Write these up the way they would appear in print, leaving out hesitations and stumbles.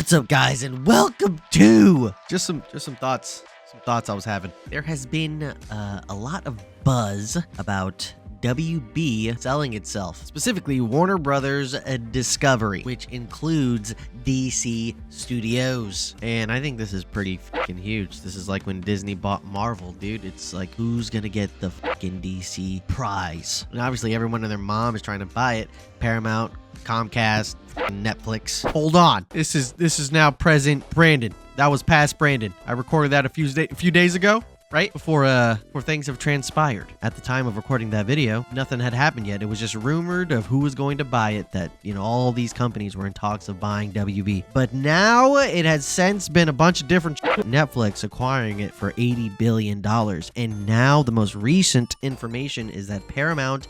What's up, guys, and welcome to just some thoughts I was having. There has been a lot of buzz about WB selling itself, specifically Warner Brothers Discovery, which includes DC Studios. And I think this is pretty fucking huge. This is like when Disney bought Marvel, dude. It's like, who's gonna get the fucking DC prize? And obviously everyone and their mom is trying to buy it. Paramount, Comcast, Netflix. Hold on. This is now present Brandon. That was past Brandon. I recorded that a few days ago, right? Before things have transpired. At the time of recording that video, nothing had happened yet. It was just rumored of who was going to buy it, that, you know, all these companies were in talks of buying WB. But now it has since been a bunch of different Netflix acquiring it for $80 billion. And now the most recent information is that Paramount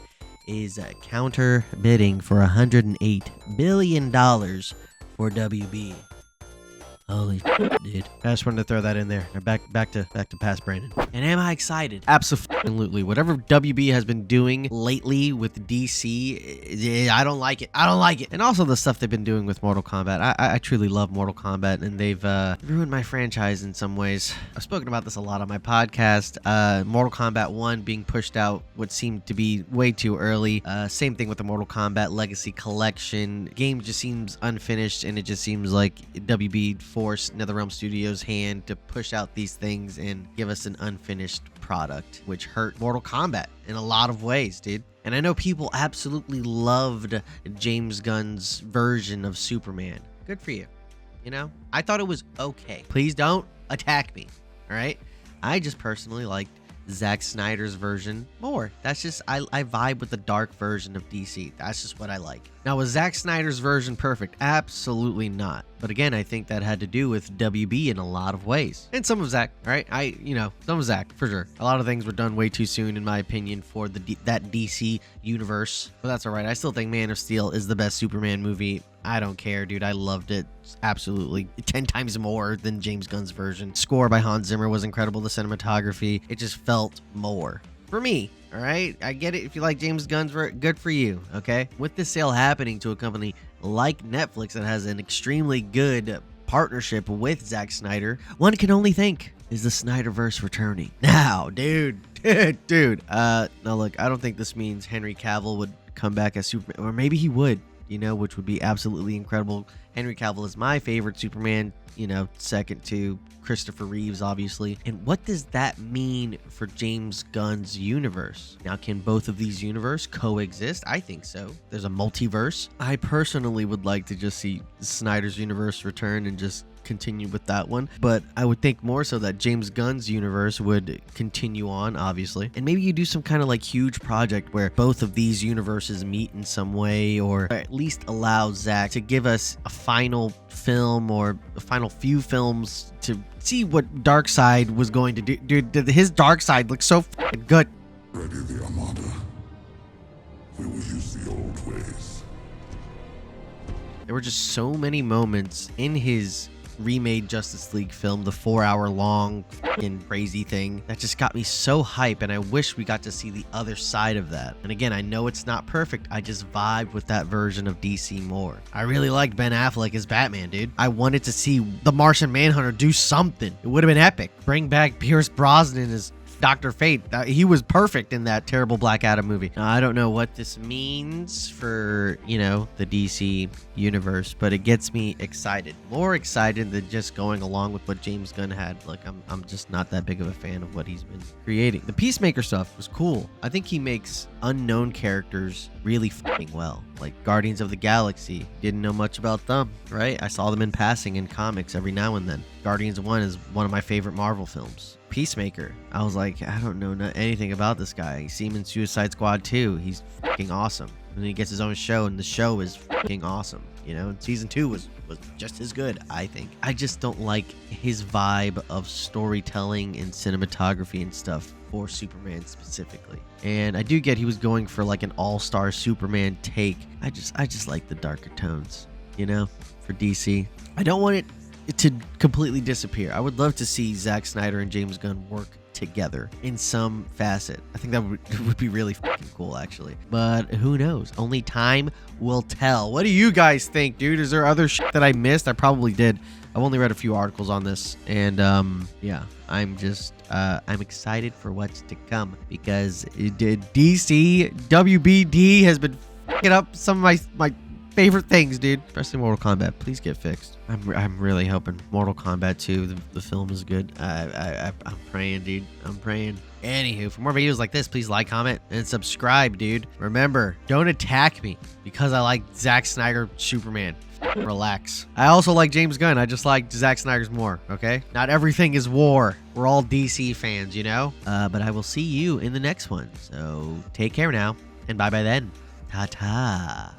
is counter bidding for $108 billion for WB. Holy shit, dude. I just wanted to throw that in there. Back to past Brandon. And am I excited? Absolutely. Whatever WB has been doing lately with DC, I don't like it. I don't like it. And also the stuff they've been doing with Mortal Kombat. I truly love Mortal Kombat, and they've ruined my franchise in some ways. I've spoken about this a lot on my podcast. Mortal Kombat 1 being pushed out what seemed to be way too early. Same thing with the Mortal Kombat Legacy Collection. Game just seems unfinished, and it just seems like WB forced NetherRealm Studios' hand to push out these things and give us an unfinished product, which hurt Mortal Kombat in a lot of ways, dude. And I know people absolutely loved James Gunn's version of Superman. Good for you. You know, I thought it was okay. Please don't attack me, all right? I just personally liked Zack Snyder's version more. That's just, I vibe with the dark version of DC. That's just what I like. Now, was Zack Snyder's version perfect? Absolutely not. But again, I think that had to do with WB in a lot of ways. And some of Zack, right? Some of Zack, for sure. A lot of things were done way too soon, in my opinion, for that DC universe. But that's all right. I still think Man of Steel is the best Superman movie. I don't care, dude. I loved it absolutely 10 times more than James Gunn's version. Score by Hans Zimmer was incredible. The cinematography, it just felt more for me. All right, I get it. If you like James Gunn's, good for you. Okay, with this sale happening to a company like Netflix that has an extremely good partnership with Zack Snyder, one can only think, is the Snyderverse returning now, dude? Now look, I don't think this means Henry Cavill would come back as Superman, or maybe he would. You know, which would be absolutely incredible. Henry Cavill is my favorite Superman, you know, second to Christopher Reeves, obviously. And what does that mean for James Gunn's universe? Now, can both of these universes coexist? I think so. There's a multiverse. I personally would like to just see Snyder's universe return and just continue with that one, but I would think more so that James Gunn's universe would continue on, obviously, and maybe you do some kind of like huge project where both of these universes meet in some way, or at least allow Zack to give us a final film or a final few films to see what Darkseid was going to do. Dude, his Darkseid looks so fucking good. Ready the Armada. We will use the old ways. There were just so many moments in his remade Justice League film, the 4-hour-long fucking crazy thing, that just got me so hype, and I wish we got to see the other side of that. And again, I know it's not perfect. I just vibed with that version of DC more. I really liked Ben Affleck as Batman, dude. I wanted to see the Martian Manhunter do something. It would have been epic. Bring back Pierce Brosnan as Dr. Fate. He was perfect in that terrible Black Adam movie. Now, I don't know what this means for, you know, the DC universe, but it gets me excited. More excited than just going along with what James Gunn had. Like, I'm just not that big of a fan of what he's been creating. The Peacemaker stuff was cool. I think he makes unknown characters really fucking well. Like Guardians of the Galaxy. Didn't know much about them, right? I saw them in passing in comics every now and then. Guardians 1 is one of my favorite Marvel films. Peacemaker, I was like, I don't know anything about this guy. You see him in Suicide Squad 2. He's fucking awesome. And then he gets his own show, and the show is fucking awesome. You know, and season 2 was just as good, I think. I just don't like his vibe of storytelling and cinematography and stuff for Superman specifically. And I do get he was going for like an all-star Superman take. I just like the darker tones, you know, for DC. I don't want it to completely disappear. I would love to see Zack Snyder and James Gunn work together in some facet. I think that would be really fucking cool, actually. But who knows? Only time will tell. What do you guys think, dude? Is there other shit that I missed? I probably did. I've only read a few articles on this, and yeah, I'm just I'm excited for what's to come, because DC WBD has been fucking up some of my favorite things, dude. Especially Mortal Kombat. Please get fixed. I'm really hoping Mortal Kombat 2, the film is good. I'm praying, dude. I'm praying. Anywho, for more videos like this, please like, comment, and subscribe, dude. Remember, don't attack me because I like Zack Snyder Superman. Relax. I also like James Gunn. I just like Zack Snyder's more, okay? Not everything is war. We're all DC fans, you know? But I will see you in the next one. So take care now, and bye-bye then. Ta-ta.